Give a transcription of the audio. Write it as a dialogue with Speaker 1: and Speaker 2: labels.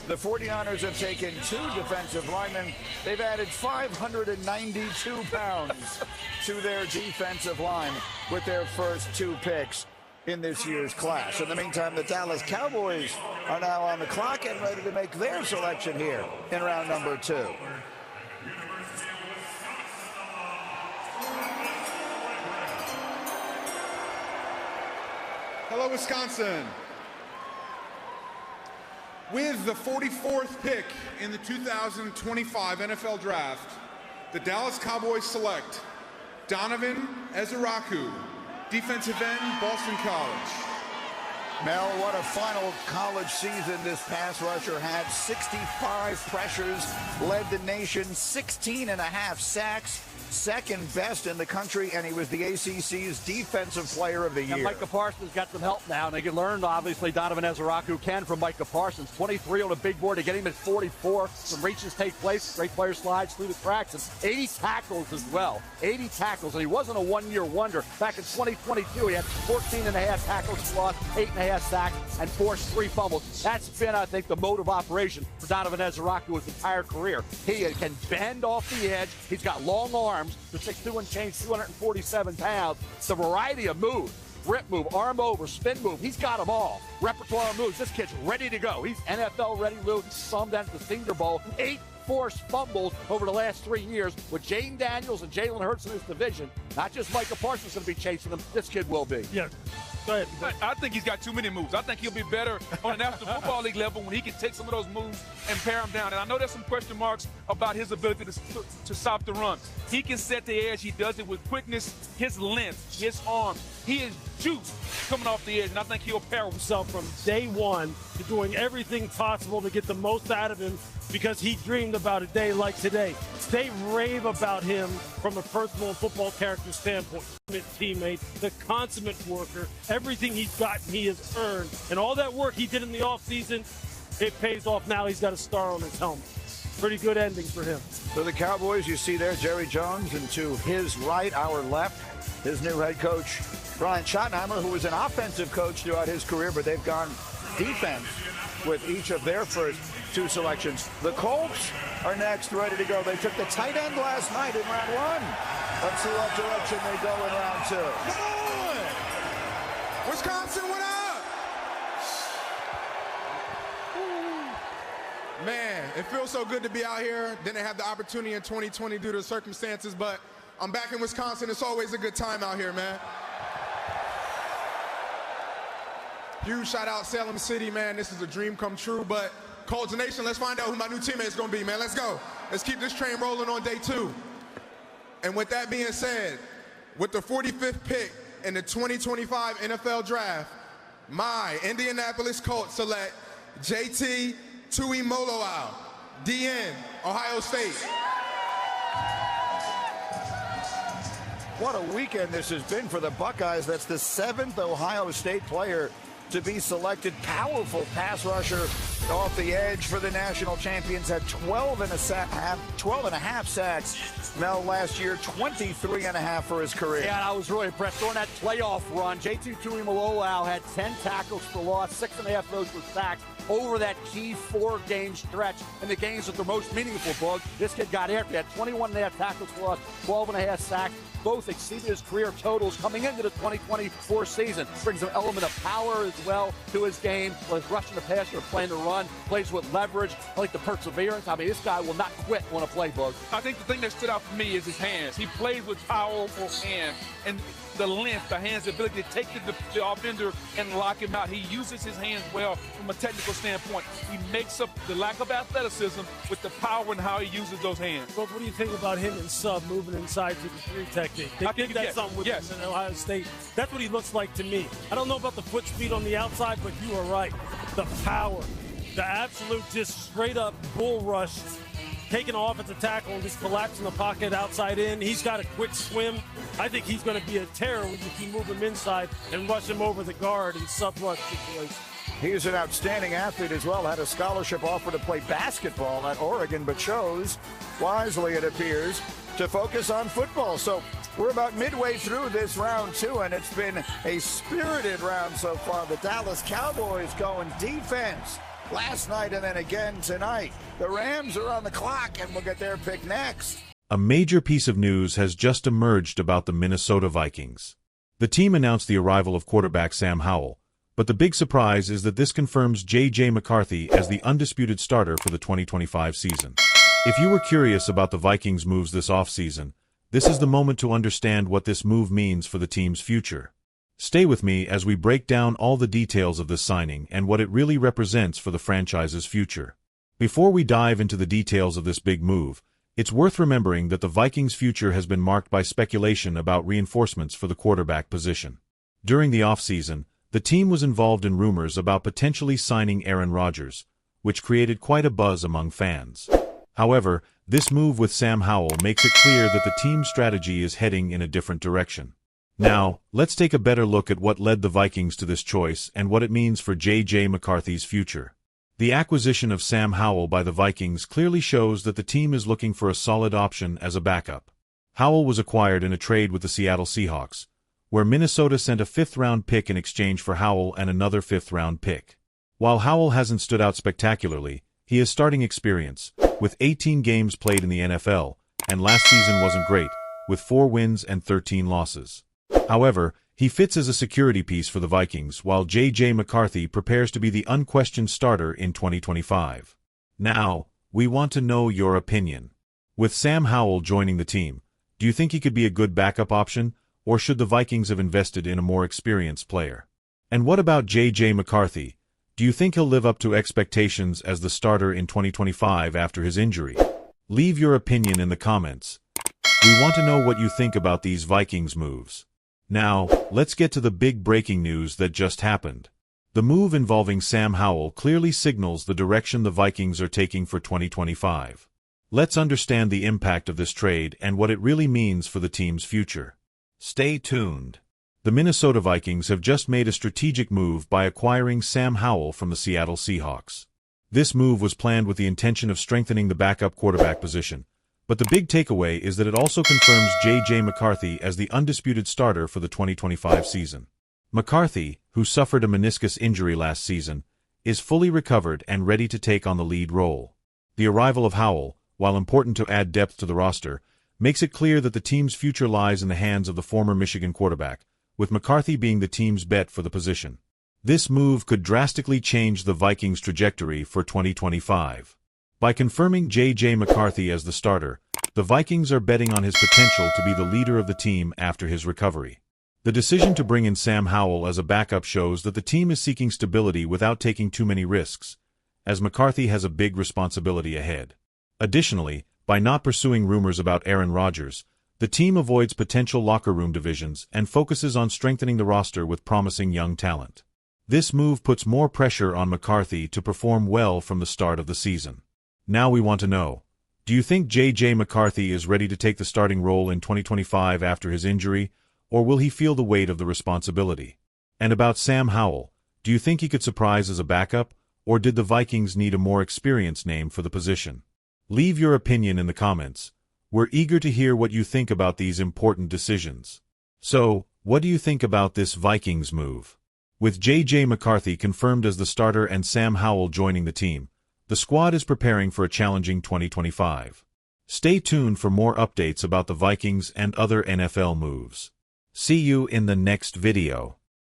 Speaker 1: The 49ers have taken 2 defensive linemen. They've added 592 pounds to their defensive line with their first 2 picks in this year's class. In the meantime, the Dallas Cowboys are now on the clock and ready to make their selection here in round number 2.
Speaker 2: Hello, Wisconsin. With the 44th pick in the 2025 NFL Draft, the Dallas Cowboys select Donovan Eziraku, defensive end, Boston College.
Speaker 1: Mel, what a final college season this pass rusher had. 65 pressures, led the nation, 16.5 sacks, second best in the country, and he was the ACC's Defensive Player of the Year.
Speaker 3: And Micah Parsons got some help now, and they can learn, obviously, Donovan Eziraku can from Micah Parsons. 23 on a big board to get him at 44. Some reaches take place. Great player slides through the cracks. And 80 tackles as well. 80 tackles, and he wasn't a one-year wonder. Back in 2022, he had 14.5 tackles for loss, 8.5 sacks, and forced 3 fumbles. That's been, I think, the mode of operation for Donovan Eziraku his entire career. He can bend off the edge. He's got long arms. For 6'2" and change, 247 pounds. It's a variety of moves. Rip move, arm over, spin move. He's got them all. Repertoire moves. This kid's ready to go. He's NFL ready, Lou. Summed at the Senior Bowl. 8 forced fumbles over the last 3 years with Jane Daniels and Jalen Hurts in his division. Not just Micah Parsons going to be chasing him. This kid will be.
Speaker 4: Yeah.
Speaker 5: I think he's got too many moves. I think he'll be better on the National Football League level when he can take some of those moves and pare them down. And I know there's some question marks about his ability to stop the run. He can set the edge. He does it with quickness, his length, his arms. He is juice coming off the edge, and I think he'll pair himself
Speaker 4: from day one to doing everything possible to get the most out of him because he dreamed about a day like today. They rave about him from a personal football character standpoint. Teammate, the consummate worker, everything he's gotten, he has earned. And all that work he did in the offseason, it pays off now. He's got a star on his helmet. Pretty good ending for him.
Speaker 1: So the Cowboys, you see there, Jerry Jones, and to his right, our left, his new head coach, Brian Schottenheimer, who was an offensive coach throughout his career, but they've gone defense with each of their first 2 selections. The Colts are next, ready to go. They took the tight end last night in round 1. Let's see what direction they go in round 2.
Speaker 2: Come on! Wisconsin, what up? Man, it feels so good to be out here. Didn't have the opportunity in 2020 due to the circumstances, but I'm back in Wisconsin. It's always a good time out here, man. Huge shout out Salem City, man. This is a dream come true, but Colts Nation, let's find out who my new teammate is going to be, man. Let's go. Let's keep this train rolling on day 2. And with that being said, with the 45th pick in the 2025 NFL Draft, my Indianapolis Colts select JT Tuimoloau, DN, Ohio State.
Speaker 1: What a weekend this has been for the Buckeyes. That's the 7th Ohio State player to be selected. Powerful pass rusher off the edge for the national champions. Had 12.5 sacks. Mel last year, 23.5 for his career.
Speaker 3: Yeah, and I was really impressed. During that playoff run, JT Tuimoloau had 10 tackles for loss, 6.5 of those were sacks over that key 4-game stretch in the games that they're most meaningful, Bug. This kid got after that. 21.5 tackles for loss, 12.5 sacks. Both exceeded his career totals coming into the 2024 season. Brings an element of power as well to his game. Whether it's rushing the passer or playing the run, plays with leverage. I like the perseverance. I mean, this guy will not quit on a playbook.
Speaker 5: I think the thing that stood out for me is his hands. He plays with powerful hands and the length, the hands, the ability to take the offender and lock him out. He uses his hands well from a technical standpoint. He makes up the lack of athleticism with the power and how he uses those hands.
Speaker 4: Well, what do you think about him in sub moving inside to the 3 technique? They did that something with him in Ohio State. That's what he looks like to me. I don't know about the foot speed on the outside, but you are right. The power, the absolute just straight up bull rush, taking off at the tackle and just collapsing the pocket outside in. He's got a quick swim. I think he's going to be a terror when you can move him inside and rush him over the guard in sub-rush situations.
Speaker 1: He's an outstanding athlete as well. Had a scholarship offer to play basketball at Oregon, but chose, wisely it appears, to focus on football. So we're about midway through this round 2, and it's been a spirited round so far. The Dallas Cowboys going defense last night and then again tonight. The Rams are on the clock, and we'll get their pick next.
Speaker 6: A major piece of news has just emerged about the Minnesota Vikings. The team announced the arrival of quarterback Sam Howell, but the big surprise is that this confirms J.J. McCarthy as the undisputed starter for the 2025 season. If you were curious about the Vikings' moves this offseason, this is the moment to understand what this move means for the team's future. Stay with me as we break down all the details of this signing and what it really represents for the franchise's future. Before we dive into the details of this big move, it's worth remembering that the Vikings' future has been marked by speculation about reinforcements for the quarterback position. During the offseason, the team was involved in rumors about potentially signing Aaron Rodgers, which created quite a buzz among fans. However, this move with Sam Howell makes it clear that the team's strategy is heading in a different direction. Now, let's take a better look at what led the Vikings to this choice and what it means for J.J. McCarthy's future. The acquisition of Sam Howell by the Vikings clearly shows that the team is looking for a solid option as a backup. Howell was acquired in a trade with the Seattle Seahawks, where Minnesota sent a fifth-round pick in exchange for Howell and another fifth-round pick. While Howell hasn't stood out spectacularly, he has starting experience, with 18 games played in the NFL, and last season wasn't great, with 4 wins and 13 losses. However, he fits as a security piece for the Vikings, while J.J. McCarthy prepares to be the unquestioned starter in 2025. Now, we want to know your opinion. With Sam Howell joining the team, do you think he could be a good backup option, or should the Vikings have invested in a more experienced player? And what about J.J. McCarthy? Do you think he'll live up to expectations as the starter in 2025 after his injury? Leave your opinion in the comments. We want to know what you think about these Vikings moves. Now, let's get to the big breaking news that just happened. The move involving Sam Howell clearly signals the direction the Vikings are taking for 2025. Let's understand the impact of this trade and what it really means for the team's future. Stay tuned. The Minnesota Vikings have just made a strategic move by acquiring Sam Howell from the Seattle Seahawks. This move was planned with the intention of strengthening the backup quarterback position, but the big takeaway is that it also confirms J.J. McCarthy as the undisputed starter for the 2025 season. McCarthy, who suffered a meniscus injury last season, is fully recovered and ready to take on the lead role. The arrival of Howell, while important to add depth to the roster, makes it clear that the team's future lies in the hands of the former Michigan quarterback, with McCarthy being the team's bet for the position. This move could drastically change the Vikings' trajectory for 2025. By confirming J.J. McCarthy as the starter, the Vikings are betting on his potential to be the leader of the team after his recovery. The decision to bring in Sam Howell as a backup shows that the team is seeking stability without taking too many risks, as McCarthy has a big responsibility ahead. Additionally, by not pursuing rumors about Aaron Rodgers, the team avoids potential locker room divisions and focuses on strengthening the roster with promising young talent. This move puts more pressure on McCarthy to perform well from the start of the season. Now we want to know, do you think J.J. McCarthy is ready to take the starting role in 2025 after his injury, or will he feel the weight of the responsibility? And about Sam Howell, do you think he could surprise as a backup, or did the Vikings need a more experienced name for the position? Leave your opinion in the comments. We're eager to hear what you think about these important decisions. So, what do you think about this Vikings move? With J.J. McCarthy confirmed as the starter and Sam Howell joining the team, the squad is preparing for a challenging 2025. Stay tuned for more updates about the Vikings and other NFL moves. See you in the next video.